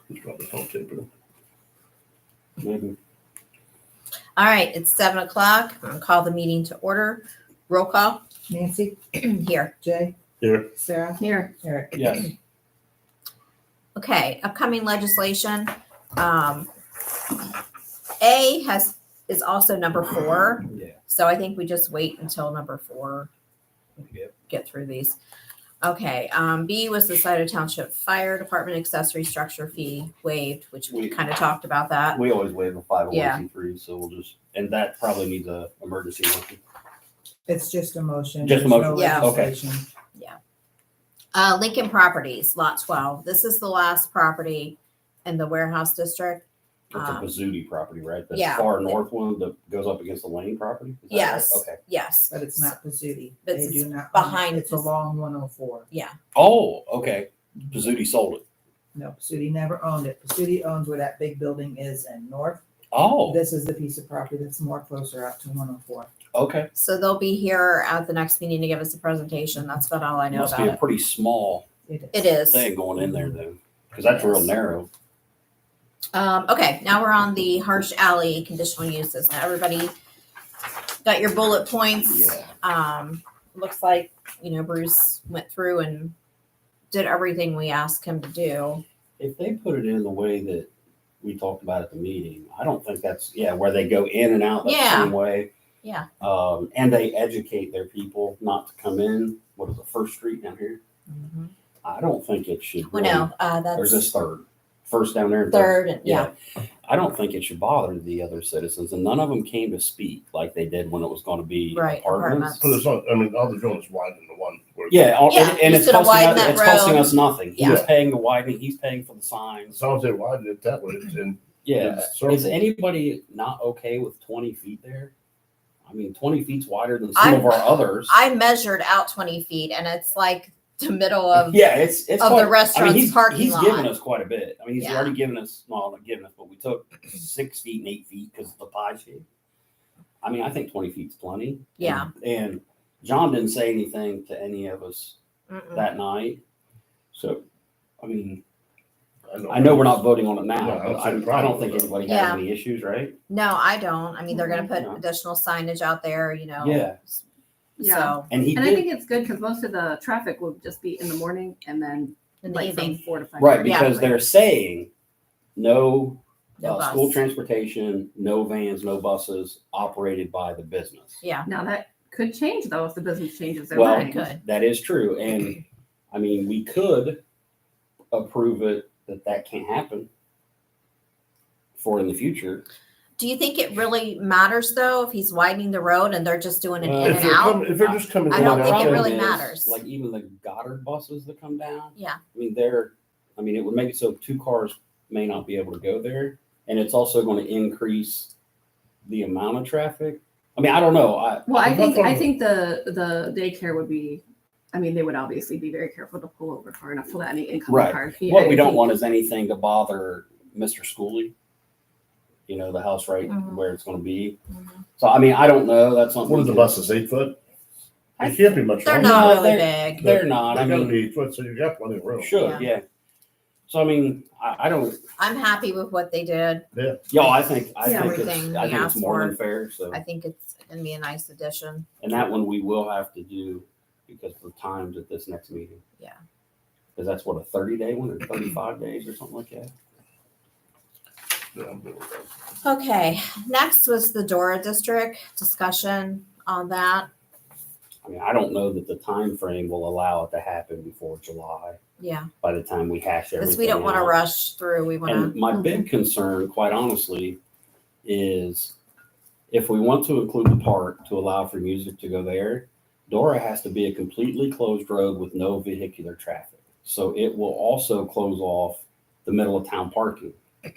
He's probably phone taping. Maybe. All right, it's 7:00. I'm gonna call the meeting to order. Roll call Nancy, here. Jay, Here, Sarah, Here. Eric. Yes. Okay, upcoming legislation. A is also number 4. Yeah. So I think we just wait until number 4. Yep. Get through these. Okay, B was the Scioto Township Fire Department accessory structure fee waived, which we kind of talked about that. We always waive a Yeah. 501c3, so we'll just, and that probably needs a emergency motion. It's just a motion. Just a There's motion. no Yeah. Okay. legislation. Lincoln Properties, Lot 12. This is the last property in the warehouse district. It's a Pizzuti property, right? That's yeah. far north one that goes up against the Lane property? Is that Yes. right? Okay. Yes. But it's not Pizzuti. But They it's do not. behind It's along 104. Oh, okay. Pizzuti sold it. No, Pizzuti never owned it. Pizzuti owns where that big building is in north. Oh, This is the piece of property that's more closer out to 104. okay. So they'll be here at the next meeting to give us a presentation. That's about all I know Must about be a it. pretty small It is. thing going in there though, because that's real Yes. narrow. Okay, now we're on the Harsh Alley conditional uses. Now everybody got your bullet points. Yeah. Looks like, Bruce went through and did everything we asked him to do. If they put it in the way that we talked about at the meeting, I don't think that's, where they go in and out that Yeah. same way. Yeah. And they educate their people not to come in, what is it, First Street down here? I don't think it should Well, really, no, or is this that's third? First down there and third. And yeah. I don't think it should bother the other citizens, and none of them came to speak like they did when it was going to be Right, apartments. but it's not, I mean, all they're doing is widening the one. Yeah, Yeah, and he's it's gonna costing widen us, that it's costing road. us nothing. He's Yeah. paying the widening, he's paying for the signs. As long as they widen it that way, and Yeah, So- is anybody not okay with 20 feet there? I mean, 20 feet's wider than some of our others. I measured out 20 feet and it's like the middle of Yeah, it's of quite- the restaurant's he's parking lot. given us quite a bit. I mean, he's Yeah. already given us, well, not given us, but we took 6 feet and 8 feet because of the pie shape. I mean, I think 20 feet's plenty. Yeah. And John didn't say anything to any of us Mm-mm. that night. So, I mean, I know we're not voting on it now, No, but I'm saying I don't probably, think anybody Yeah. has any issues, right? No, I don't. I mean, they're going to put No. additional signage out there, Yeah. Yeah. So And he And I did, think it's good because most of the traffic will just be in the morning and then in the like from evening, 4 to 5. right, Yeah. because they're saying no no bus. school transportation, no vans, no buses operated by the business. Yeah. Now that could change though if the business changes their Well, mind. Good. that is true. And I mean, we could approve it that can't happen for in the future. Do you think it really matters though if he's widening the road and they're just doing an Well, in if and they're out? coming, if they're just coming. I in don't and think out, it then- really Is, matters. Like even the Goddard buses that come down. Yeah. I mean, it would make it so 2 cars may not be able to go there. And it's also going to increase the amount of traffic. I mean, I don't know. Well, I I'm think not I gonna- think the daycare would be. I mean, they would obviously be very careful to pull over far enough to let any incoming Right. cars. What we don't want is anything to bother Mr. Schooley. You know, the house right Mhm. where it's going to be. Mhm. So, I mean, I don't know. That's something. What are we the can- buses, 8 foot? They can't be much They're longer. not No, really big. They're not. I They gotta mean, be 8 foot, so you got plenty of room. should, yeah. So, I mean, I don't, I'm happy with what they did. I think Everything we it's asked more for. than fair. So, I think it's going to be a nice addition. and that one we will have to do because of the times at this next meeting. Yeah. Because that's what, a 30-day one or 35 days or something like that. Yeah, I'm good with that. Okay. Next was the Dora District discussion on that. I mean, I don't know that the time frame will allow it to happen before July. Yeah. By the time we hash everything Because we don't want to out. rush through. We want And to. my big concern, quite honestly, is if we want to include the park to allow for music to go there, Dora has to be a completely closed road with no vehicular traffic. So it will also close off the middle of town parking.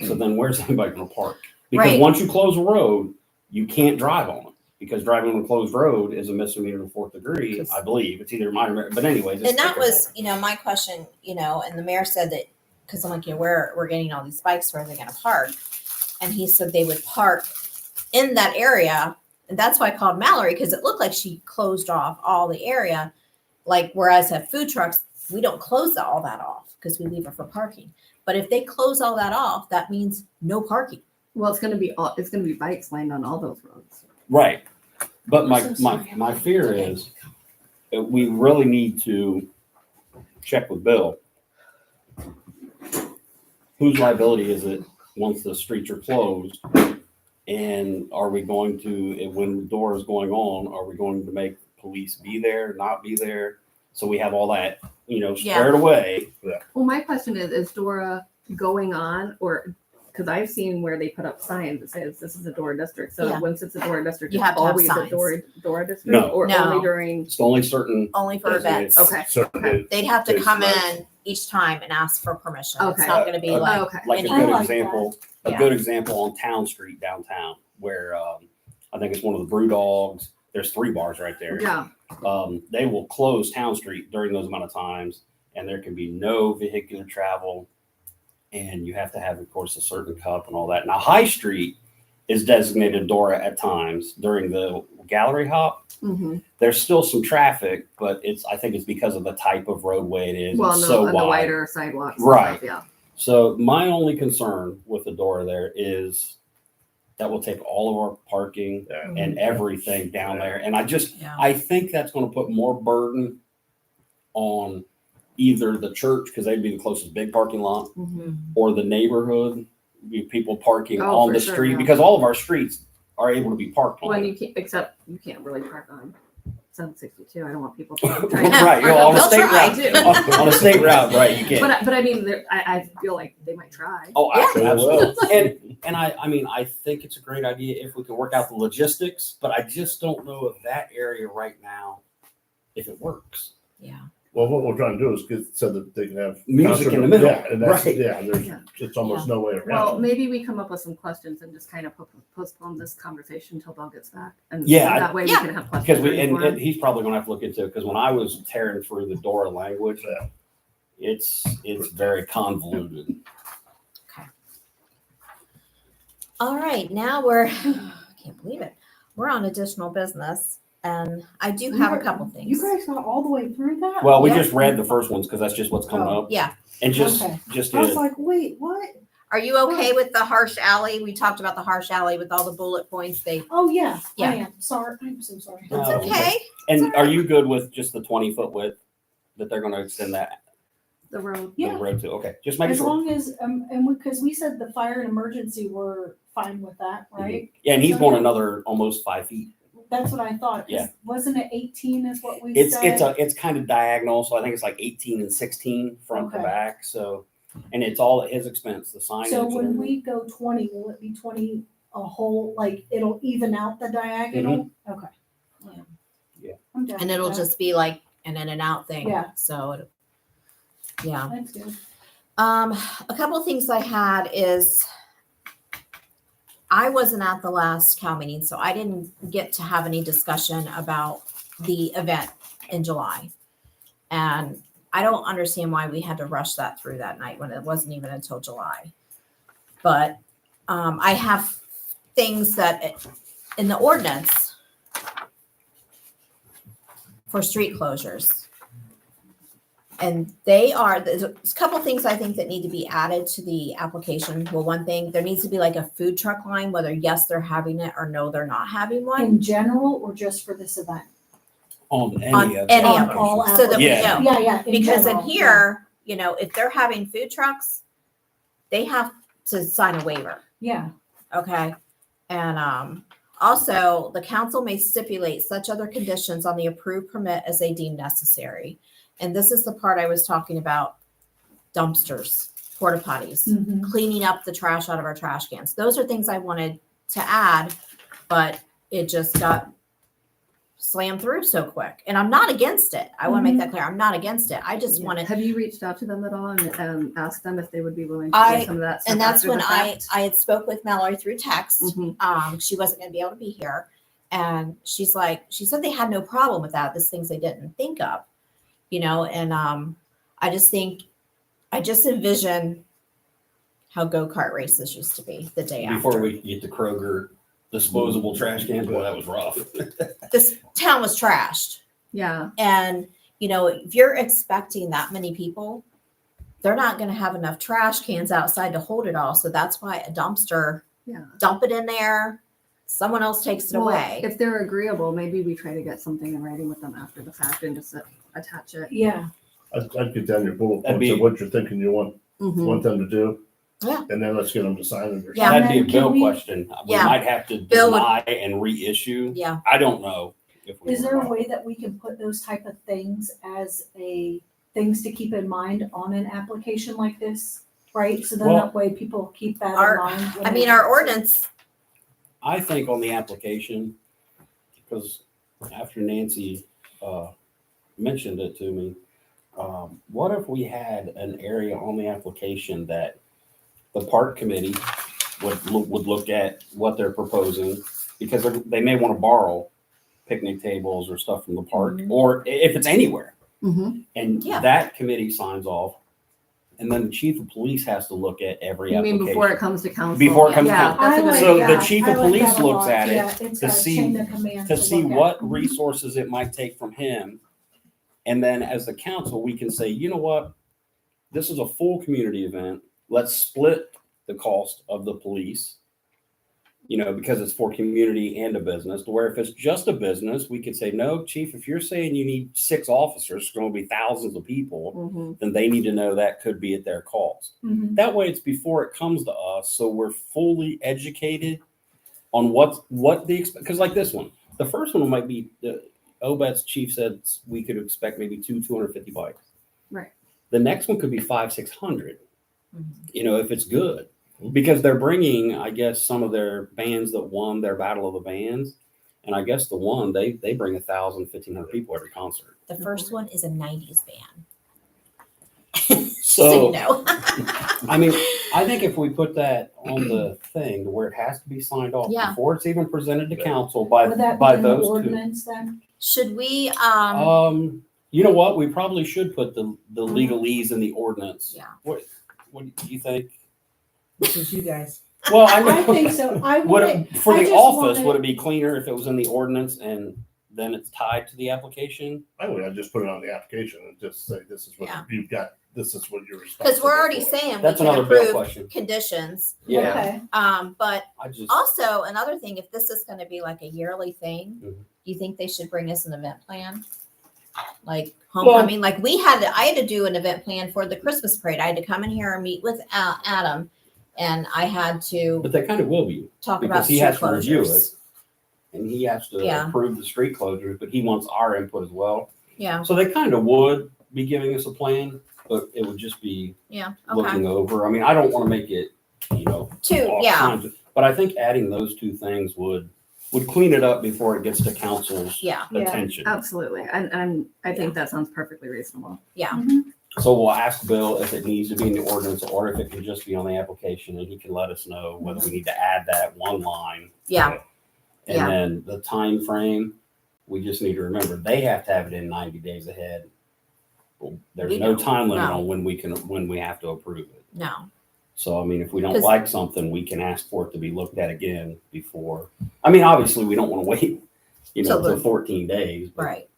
So then where's anybody going to park? Because Right. once you close a road, you can't drive on it. Because driving on a closed road is a misdemeanor in the 4th degree, I believe. It's either minor, but anyways. it's And that thicker was, my question, and the mayor said that, because I'm like, where we're getting all these bikes, where are they going to park? And he said they would park in that area. And that's why I called Mallory, because it looked like she closed off all the area. Like, whereas at food trucks, we don't close all that off because we leave it for parking. But if they close all that off, that means no parking. Well, it's gonna be bikes lined on all those roads. Right. But I'm my, so my, sorry. my fear Okay. is that we really need to check with Bill. Whose liability is it once the streets are closed? And are we going to, when the door is going on, are we going to make police be there, not be there? So we have all that, Yeah. squared away. Well, my question is Dora going on, or because I've seen where they put up signs that says this is a Dora district. So Yeah. once it's a Dora district, You it's have to have always a signs. Dora district, No. or No. only during. It's only certain, Only for Designated. events. Okay. Certain days. They'd have to Days come right. in each time and ask for permission. It's Okay. not going to be like, Okay. like a Any- good I like example, a Yeah. good example on Town Street downtown, where I think it's one of the Brew Dogs. There's 3 bars right there. Yeah. They will close Town Street during those amount of times, and there can be no vehicular travel. And you have to have, of course, a certain cup and all that. Now, High Street is designated Dora at times during the gallery hop. Mm-hmm. There's still some traffic, but I think it's because of the type of roadway it is. Well, It's on so the wide. wider sidewalks. and Right. stuff, yeah. So my only concern with the Dora there is that will take all of our parking Yeah. and everything down there. And yeah. I think that's going to put more burden on either the church, because they'd be the closest big parking lot, Mhm. or the neighborhood, people parking Oh, on for the sure, street, yeah. because all of our streets are able to be parked on. When you can't, except you can't really park on 762. I don't want people trying to Right, park on a They'll state try route, to. on a state route, right, you can't. But I mean, I feel like they might try. Oh, Yeah. absolutely. And I think it's a great idea if we can work out the logistics, but I just don't know if that area right now, if it works. Yeah. Well, what we're trying to do is get so that they can have Music concert- in the middle. Yeah, and that's, Right. yeah, there's, Yeah. it's almost no way around. Well, it. maybe we come up with some questions and just kind of postpone this conversation until Bill gets back. And Yeah, that way yeah. we can have questions. Because ready for him. and he's probably gonna have to look into it, because when I was tearing through the Dora language, Yeah. it's very convoluted. All right. Now I can't believe it. We're on additional business, and I do have a couple things. You guys got all the way through that? Well, we Yeah. just read the first ones because that's just what's coming Oh. up. Yeah. And just Okay. just I was did like, wait, what? Are you okay with the harsh alley? We talked about the harsh alley with all the bullet points. Oh, yeah, Yeah. I am. Sorry. I'm so sorry. No, It's it's okay. And are you good with just the 20-foot width that they're gonna extend that The road. Yeah. the road to? Okay, just making As sure. long as, because we said the fire and emergency were fine with that, right? Yeah, and he's So- going another almost 5 feet. That's what I thought. 'Cause Yeah. Wasn't it 18 is what we It's said? it's kind of diagonal, so I think it's like 18 and 16 front to Okay. back. So, and it's all at his expense. The signage. So and when everything. we go 20, will it be 20 a whole, like, it'll even out the diagonal? Okay. Yeah. I'm down And with it'll that. just be like an in and out thing. Yeah. So, yeah. That's good. A couple of things I had is I wasn't at the last Cal meeting, so I didn't get to have any discussion about the event in July. And I don't understand why we had to rush that through that night when it wasn't even until July. But I have things that in the ordinance for street closures. And there's a couple things I think that need to be added to the application. Well, one thing, there needs to be like a food truck line, whether yes, they're having it or no, they're not having one. In general or just for this event? on any On of any the of them. all applications. So that we Yeah. know. Yeah. Because in general, yeah. here, if they're having food trucks, they have to sign a waiver. Yeah, Okay. And also, the council may stipulate such other conditions on the approved permit as they deem necessary. And this is the part I was talking about, dumpsters, porta potties, mhm. cleaning up the trash out of our trash cans. Those are things I wanted to add, but it just got slammed through so quick. And I'm not against it. I want to make that clear. I'm not against it. I just Yeah. wanted, Have you reached out to them at all and asked them if they would be willing to I- do some of that stuff? and that's after when the I fact? had spoke with Mallory through text. Mhm. She wasn't going to be able to be here. And she said they had no problem with that. There's things they didn't think of, and I just envision how go-kart races used to be the day Before after. we get to Kroger disposable trash cans, boy, that was rough. This town was trashed. Yeah. And, if you're expecting that many people they're not going to have enough trash cans outside to hold it all. So that's why a dumpster, Yeah. dump it in there. Someone else takes it Well, away. if they're agreeable, maybe we try to get something in writing with them after the fact and just attach it. Yeah, I'd get down your bullet That'd points of be- what you're thinking you want Mhm. them to do. Yeah. And then let's get them to sign it or Yeah. That'd be a And then bill can we- question. We Yeah. might have to Bill would- deny and reissue. Yeah. I don't know if we is would there or a not. way that we can put those type of things as things to keep in mind on an application like this? Right, so then Well, that way people keep that in our- mind. when I they- mean, our ordinance, I think on the application, because after Nancy mentioned it to me, what if we had an area on the application that the park committee would look at what they're proposing, because they may want to borrow picnic tables or stuff from the park, Mhm. or if it's anywhere, Mhm. and Yeah. that committee signs off, and then the chief of police has to look at every You mean application. before it comes to council? Before it comes to Yeah, council. that's a I good like So idea. the that. chief I of like police that a looks lot. at it Yeah, it's to got a see- chain of command to see look at. what Mhm. resources it might take from him. And then as the council, we can say, you know what? This is a full community event. Let's split the cost of the police, because it's for community and a business. To where if it's just a business, we could say, no, chief, if you're saying you need 6 officers, it's going to be thousands of people, Mhm. then they need to know that could be at their cost. Mhm. That way it's before it comes to us, so we're fully educated on what because like this one, the first one might be the Obet's chief said we could expect maybe 250 bikes. Right. The next one could be 500-600, Mhm. if it's good, because they're bringing, I guess, some of their bands that won their battle of the bands, and I guess the one they bring 1,000-1,500 people every concert. the first one is a 90s band. So you know. I mean, I think if we put that on the thing to where it has to be signed off Yeah. before it's even presented to council by Would that be by in the those two. ordinance then? Should we, You know what? We probably should put the legalese in the ordinance. Yeah. What do you think? This is you guys. Well, I I know. think so. I Would would, it, for I the just office, wanted- would it be cleaner if it was in the ordinance and then it's tied to the application? I'd just put it on the application and just say, this is what Yeah. you've got, this is what you're responsible because we're already for. saying we That's can another bill approve question. conditions. Yeah. Okay. But I just also another thing, if this is going to be like a yearly thing, Mhm. do you think they should bring us an event plan? Like Well- homecoming, like I had to do an event plan for the Christmas parade. I had to come in here and meet with Adam, and I had to but they kind of will be. talk about Because he street has to review closures. and he has to Yeah. approve the street closures, but he wants our input as well. Yeah, So they kind of would be giving us a plan, but it would just be yeah, okay. looking over. I mean, I don't want to make it, Two, all yeah, kinds of- but I think adding those two things would clean it up before it gets to council's yeah, Yeah. attention. Absolutely. And I think that sounds perfectly reasonable. yeah. So we'll ask Bill if it needs to be in the ordinance or if it can just be on the application, and he can let us know whether we need to add that one line. Yeah, And Yeah. then the time frame, we just need to remember, they have to have it in 90 days ahead. Well, there's We no don't, time limit no. on when we have to approve it. no, So, I mean, if we don't 'Cause- like something, we can ask for it to be looked at again before. I mean, obviously, we don't want to wait, Till till the- 14 days. But, right.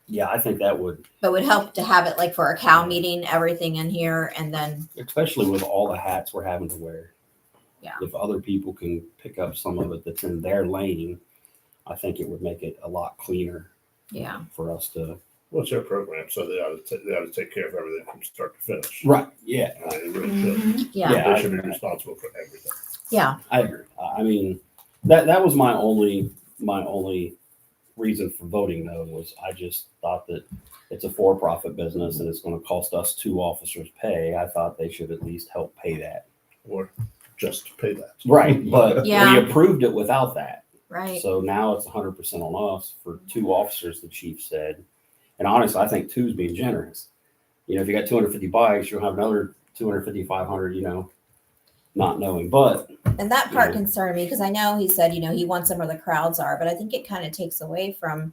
yeah, I think that would, But would help to have it like for a cow meeting, everything in here, and then especially with all the hats we're having to wear. Yeah. If other people can pick up some of it that's in their lane, I think it would make it a lot cleaner yeah, for us to. What's their program? So they ought to take care of everything from start to finish. Right. Yeah. They really should. Mhm. yeah, Yeah. They should be responsible for everything. yeah. I agree. I mean, that was my only reason for voting no, was I just thought that it's a for-profit business and it's going to cost us 2 officers pay. I thought they should at least help pay that. Or just pay that. Right. But Yeah. we approved it without that. Right. So now it's 100% on us for 2 officers, the chief said. And honestly, I think 2 is being generous. If you got 250 bikes, you'll have another 250, 500, not knowing. But And that part Yeah. concerned me because I know he said, he wants them where the crowds are, but I think it kind of takes away from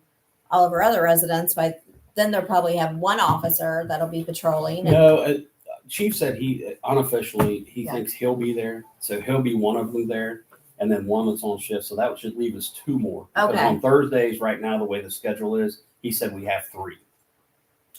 all of our other residents. By then they'll probably have one officer that'll be patrolling. And, no, chief said he unofficially, he Yeah. thinks he'll be there. So he'll be one of them there. And then one that's on shift. So that should leave us 2 more. Because Okay. on Thursdays, right now, the way the schedule is, he said we have 3.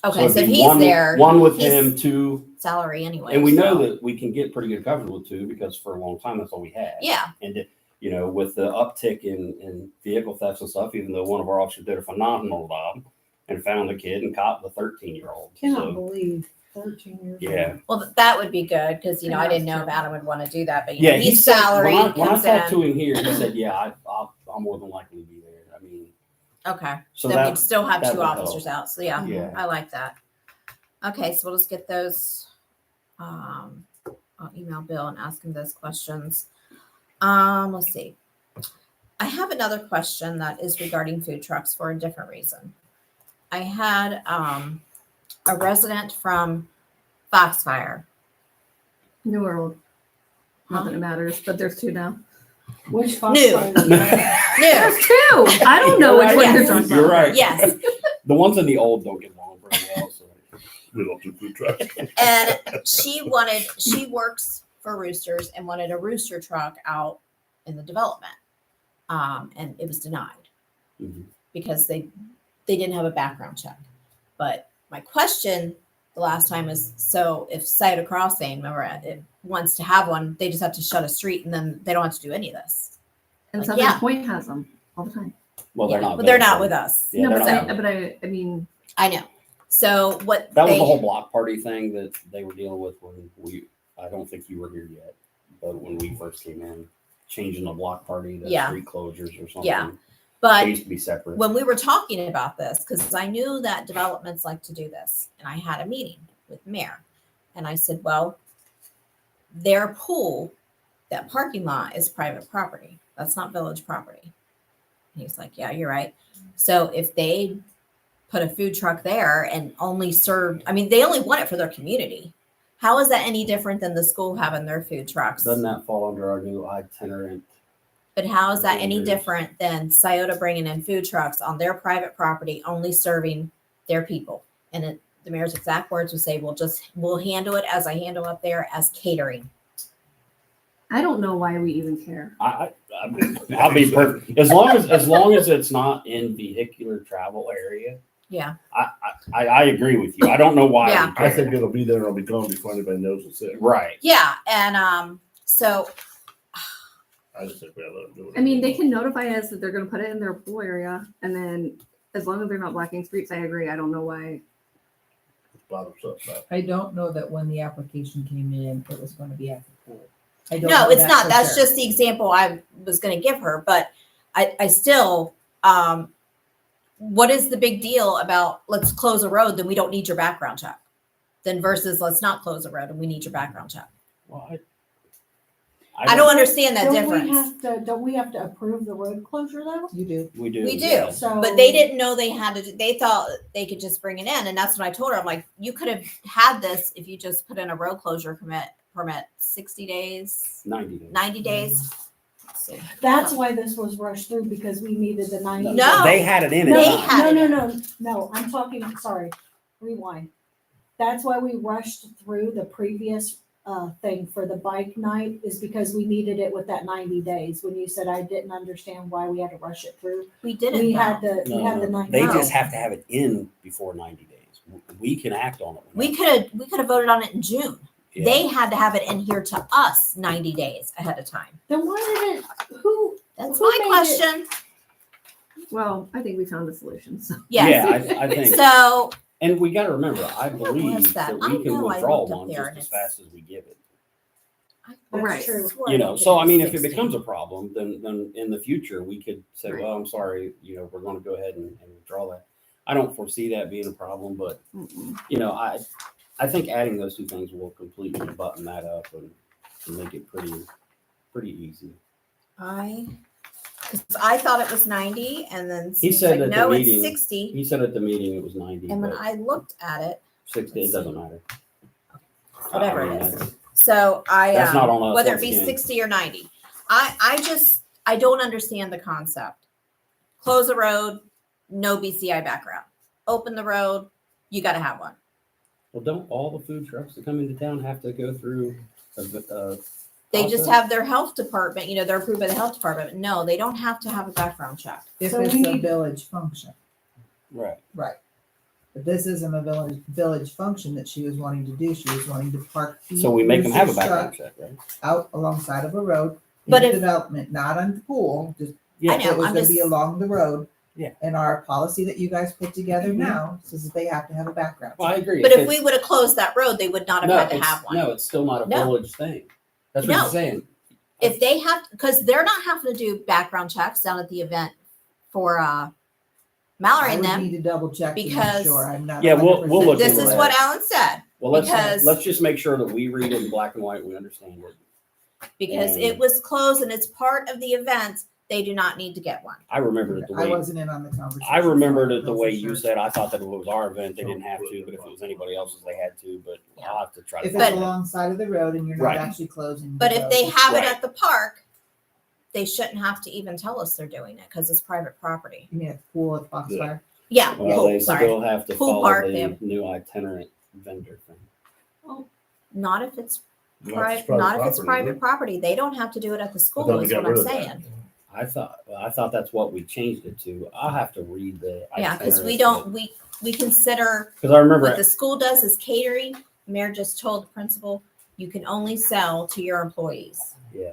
Okay, it'd so if be he's there, one with he's him, two, salary anyway. and we know so- that we can get pretty good coverage with two because for a long time that's all we had. Yeah, And you know, with the uptick in vehicle thefts and stuff, even though one of our officers did a phenomenal job and found the kid and caught the 13-year-old. Cannot So, believe 13 years old. yeah. well, that would be good because, you know, I Yeah, didn't know sure. if Adam would want to do that, but you know, Yeah, he he's said, salary when I comes talked in. to him here, he said, yeah, I'll more than likely be there. I mean, Okay, so then that, we'd still have that two would officers help. out. So yeah, Yeah. I like that. Okay, so we'll just get those. I'll email Bill and ask him those questions. Let's see. I have another question that is regarding food trucks for a different reason. I had a resident from Foxfire. New or old? Not Huh? that it matters, but there's two now. Which New. Foxfire are you at? New. There's two. I don't know which one you're talking You're about. right. Yes. The ones in the old don't get along very well. So. We don't do food trucks. And she works for Roosters and wanted a rooster truck out in the development. And it was denied Mhm. because they didn't have a background check. But my question the last time is, so if Scioto Crossing, remember, it wants to have one, they just have to shut a street and then they don't have to do any of this. And Like, Southern yeah. Point has them all the time. Well, they're Yeah, not. but they're not Velcro. with us. Yeah, No, they're but not. I mean, I know. So what That was they, the whole block party thing that they were dealing with when I don't think you were here yet, but when we first came in, changing the block party to Yeah. street closures or something. Yeah. They but used to be separate. when we were talking about this, because I knew that developments like to do this, and I had a meeting with the mayor, and I said, well, their pool, that parking lot is private property. That's not village property. And he's like, yeah, you're right. So if they put a food truck there and only served, I mean, they only want it for their community. How is that any different than the school having their food trucks? Doesn't that fall under our new itinerant? But how is that any Vendors. different than Scioto bringing in food trucks on their private property, only serving their people? And the mayor's exact words would say, we'll handle it as I handle up there as catering. I don't know why we even care. I'll be perfect. As long as it's not in vehicular travel area, Yeah. I agree with you. I don't know why. Yeah. we care. I think it'll be there and it'll be gone before anybody knows it's there. Right. Yeah. And so I just think we gotta let them do it. I mean, they can notify us that they're going to put it in their pool area, and then as long as they're not blocking streets, I agree. I don't know why. Bother us up about. I don't know that when the application came in, it was gonna be at the pool. I don't no, know it's that not. for That's sure. just the example I was going to give her. But I still, what is the big deal about let's close a road, then we don't need your background check? Then versus let's not close a road and we need your background check. Well, I don't understand that Don't difference. don't we have to approve the road closure though? You do. We do. We do. yeah. So. But they didn't know they had to. They thought they could just bring it in, and that's what I told her. I'm like, you could have had this if you just put in a road closure permit 60 days, 90 days. 90 days. Let's see. That's why this was rushed through because we needed the 90. No. They had it in No, it. They had no, I'm talking, sorry, rewind. That's why we rushed through the previous thing for the bike night is because we needed it with that 90 days. When you said I didn't understand why we had to rush it through, We didn't. we know. had the, we had the 90. They No. just have to have it in before 90 days. We can act on it. We could have voted on it in June. Yeah. They had to have it in here to us 90 days ahead of time. Then why did it, who, That's Who my made question. Well, I think we found a solution. So Yes. Yeah, I think. So And we got to remember, I What believe was that? that I we can know I withdraw looked up one there just and as it's- fast as we give it. that's Right. true. You know, so I mean, if it 60. becomes a problem, then in the future we could say, Right. well, I'm sorry, we're going to go ahead and withdraw that. I don't foresee that being a problem, but mm-mm. I think adding those two things will completely button that up and make it pretty easy. because I thought it was 90, and then He Steve's said like, at the no, meeting- it's 60. He said at the meeting it was 90, And when but I looked at it, 60 it doesn't matter. whatever I mean, it is. that's- So That's not on us whether it once be again. 60 or 90, I don't understand the concept. Close the road, no BCI background. Open the road, you got to have one. Well, don't all the food trucks that come into town have to go through They just process? have their health department, they're approved by the health department. No, they don't have to have a background check. If So it's we a need- village function. Right. Right. But this isn't a village function that she was wanting to do. She was wanting to park. So we make them have a Bruce's background truck check, right? out alongside of a road. But in if- development, not on the pool, just Yeah. I know, it was I'm gonna be just- along the road. Yeah. And our policy that you guys put together Mhm. now says that they have to have a background. Well, I agree. But if it's- we would have closed that road, they would not have no, had to it's- have one. No, it's still not a No. village thing. That's what No. you're saying. If they have, because they're not having to do background checks down at the event for Mallory I and would them. need to double check to make because- sure I'm not. Yeah, we'll 100% look This into is that. what Alan said, Well, because- let's just make sure that we read it in black and white. We understand it. because it was closed and it's part of the event. They do not need to get one. I remember it the I way wasn't in on the conversation. I remembered so I it the don't know way for you sure. said. I thought that if it was our event, they didn't have to, but if it was anybody else's, they had to. But I'll have to try to. If find it's it. alongside of the road and you're not Right. actually closing. the But if road, they have Right. it at the park, they shouldn't have to even tell us they're doing it because it's private property. You mean at the pool at Foxfire? Yeah, Well, pool, they sorry. still have to Pool follow park, the they have- new itinerant vendor thing. Not if it's Not private, private not if it's property, private is property. They don't have to do it at the I school thought we is got what I'm rid of that. saying. I thought that's what we changed it to. I'll have to read the. Yeah, because we don't, we consider Because I remember, what the school does is catering. Mayor just told the principal, you can only sell to your employees. yeah,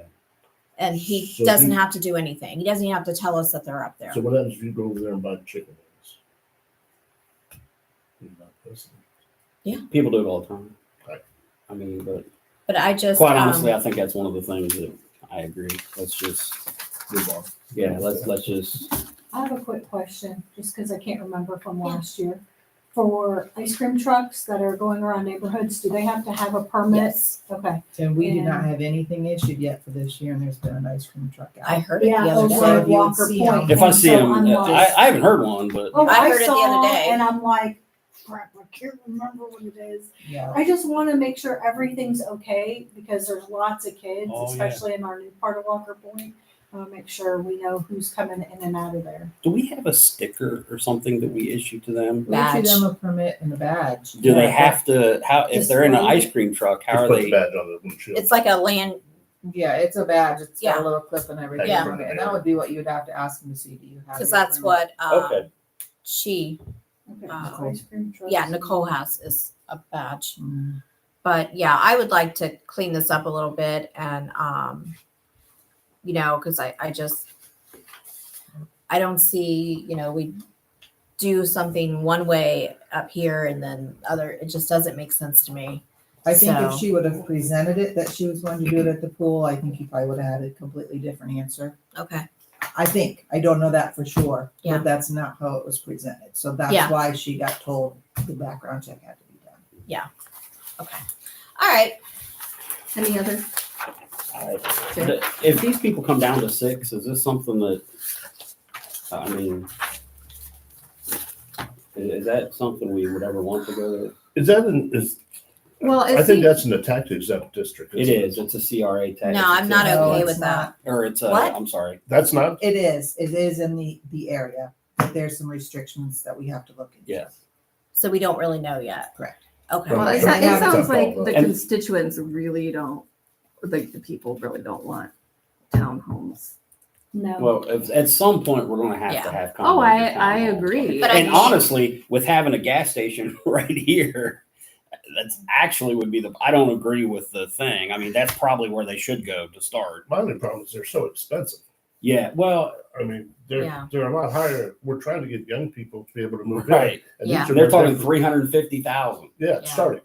And he So doesn't he- have to do anything. He doesn't even have to tell us that they're up there. So what happens if you go over there and buy chicken wings? You're not listening. people do it all the time. Right. I mean, but But I just, quite honestly, I think that's one of the things that I agree. Let's just, Move on. yeah, let's just. I have a quick question, just because I can't remember from Yeah. last year. For ice cream trucks that are going around neighborhoods, do they have to have a permit? yes, Okay. And we do not And- have anything issued yet for this year, and there's been an ice cream truck out. I heard it the Yeah, other over day. So at if you would Walker see Point. them- If I And see so them, I'm like- I haven't heard one, but Oh, I I heard it the saw, other day. and I'm like, crap, I can't remember what it is. Yeah, I just want to make sure everything's okay because there's lots of kids, Oh, yeah. especially in our new part of Walker Point. I want to make sure we know who's coming in and out of there. do we have a sticker or something that we issue to them? we issue Badge. them a permit and a badge. Do they Yeah, have to? How if they're in an Display. ice cream truck? How Just are put they? the badge on the windshield. It's like a land, Yeah, it's a badge. It's got Yeah. a little clip and everything. Yeah. on it, And that would be what you would have to ask them to see. Do you have? because your that's permit? what, Okay. she, Okay. Nicole. Ice cream trucks. yeah, Nicole has is a badge. Mm. But yeah, I would like to clean this up a little bit and, you know, because I just, I don't see, you know, we do something one way up here and then other, it just doesn't make sense to me. I think if So- she would have presented it that she was going to do it at the pool, I think you probably would have had a completely different answer. Okay. I think. I don't know that for sure, Yeah. but that's not how it was presented. So that's Yeah. why she got told the background check had to be done. Okay. All right. Any other? If these people come down to 6, is this something that? I mean, is that something we would ever want to go to? Is that is? Well, I is think he- that's in the tax exempt district. It isn't is. It's a CRA tax. No, I'm not No, okay it's with that. Or it's a. What? I'm sorry. That's not. It is. It is in the area, but there's some restrictions that we have to look into. Yes. So we don't really know yet. Correct. Okay. Well, Right. it And they have sounds to like follow the And- constituents really don't, like the people really don't want townhomes. No. Well, at some point, we're going to have Yeah. to have. Oh, condos in I town hall. agree. But I And mean- honestly, with having a gas station right here, that's actually would be the. I don't agree with the thing. I mean, that's probably where they should go to start. My only problem is they're so expensive. Yeah. Well, I mean, Yeah. they're a lot higher. We're trying to get young people to be able to move in. right. And Yeah. these are They're talking different- 350,000. Yeah, Yeah. starting.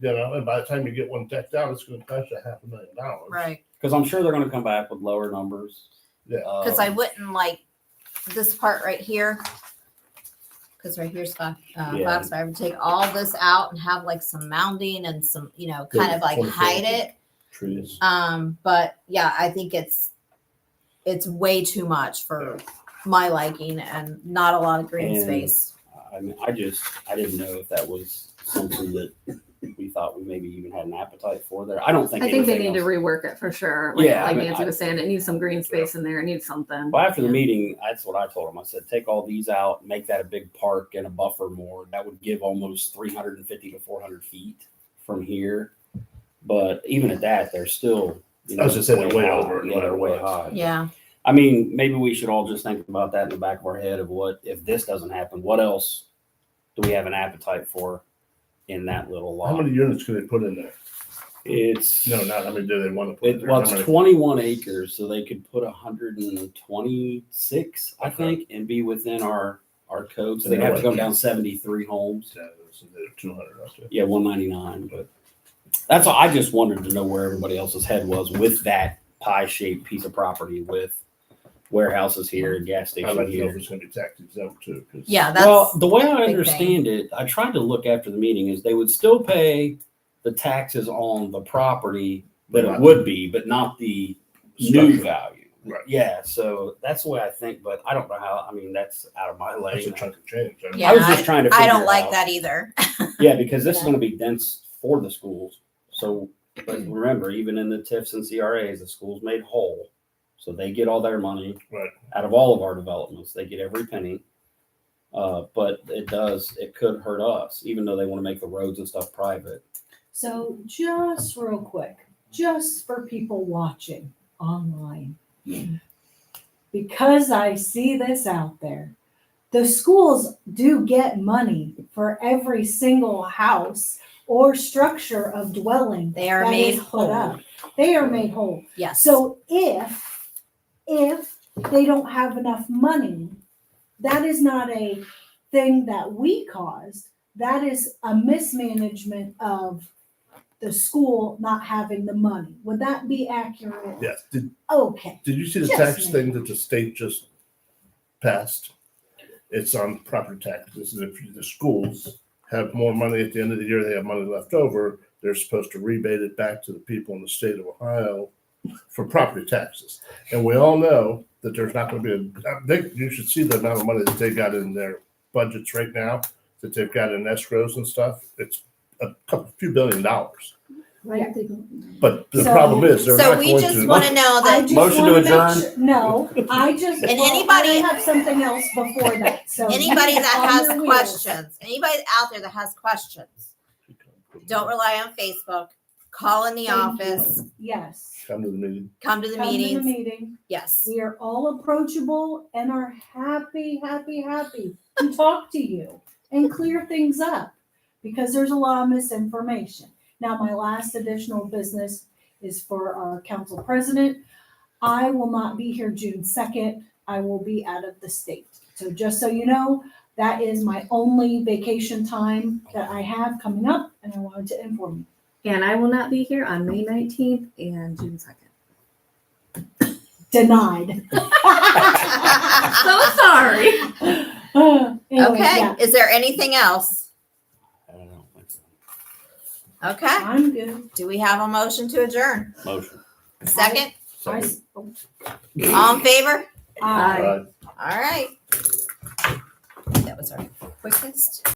You know, and by the time you get one decked out, it's going to cost you $500,000. Right. Because I'm sure they're going to come back with lower numbers. Yeah. Because I wouldn't like this part right here. Because right here's Yeah. Foxfire. I would take all this out and have like some mounding and some, you know, kind of like 24 hide it. Trees. But yeah, I think it's way too much for my liking and not a lot of green And- space. I mean, I didn't know if that was something that we thought we maybe even had an appetite for there. I don't think. I think they anything need to else- rework it for sure. Like, Yeah, I like mean, Nancy I- was saying, it needs some green space in there. It needs something. Well, after the Yeah. meeting, that's what I told them. I said, take all these out, make that a big park and a buffer more. That would give almost 350 to 400 feet from here. But even at that, they're still. You I was just saying they're way high. over no Yeah, they're matter way what. high. Yeah. I mean, maybe we should all just think about that in the back of our head of what if this doesn't happen, what else do we have an appetite for in that little How lot? many units can they put in there? It's No, not how many do they want to put in there? well, How it's many- 21 acres, so they could put 126, I Okay. think, and be within our code. So And they'd they're have to go like- down 73 homes. Yeah, so they're 200 out there. Yeah, 199. But that's all. I just wanted to know where everybody else's head was with that pie-shaped piece of property with warehouses here and gas I'd station like to know if here. it's gonna be tax exempt too. 'cause- Yeah, that's Well, the way I big understand it, I tried to look after the meeting, is they would still pay the taxes on the property that it would be, but not the new Structure. value. Right. Yeah, so that's the way I think, but I don't know how. I mean, that's out of my That's a lane. chunk of change. I mean, Yeah, I was just trying to. I figure don't it like out. that either. Yeah, because this is Yeah. going to be dense for the schools. So, but remember, even in the TIFs and CRAs, the schools made whole, so they get all their money Right. out of all of our developments. They get every penny. But it could hurt us, even though they want to make the roads and stuff private. So just real quick, just for people watching online, because I see this out there, the schools do get money for every single house or structure of dwelling. They are that made is put whole. up. They are made whole. Yes. So if they don't have enough money, that is not a thing that we caused. That is a mismanagement of the school not having the money. Would that be accurate? Yes. Did Okay. you see the Yes, tax ma'am. thing that the state just passed? It's on property taxes. And if the schools have more money at the end of the year, they have money left over, they're supposed to rebate it back to the people in the state of Ohio for property taxes. And we all know that there's not going to be you should see the amount of money that they got in their budgets right now, that they've got in escrows and stuff. It's few $1 billion. Right. But the So- problem is they're So not we going just to. want to know I that just Motion to wanna make adjourn? sure- No, I just, And well, anybody- I have something else before that, so. anybody that on has your wheels. questions, anybody out there that has questions, don't rely on Facebook. Call in the Thank you. office. Yes. Come to the meeting. Come to the Come to the meetings. meeting. Yes. We are all approachable and are happy to talk to you and clear things up because there's a lot of misinformation. Now, my last additional business is for our council president. I will not be here June 2nd. I will be out of the state. So just so you know, that is my only vacation time that I have coming up, and I wanted to inform you. And I will not be here on May 19th and June 2nd. Denied. So sorry. Anyway, Okay. yeah, Is there anything else? I don't think so. Okay. I'm good. Do we have a motion to adjourn? Motion. Second? I Second. All in favor? I- Right. All right. That was our quickest.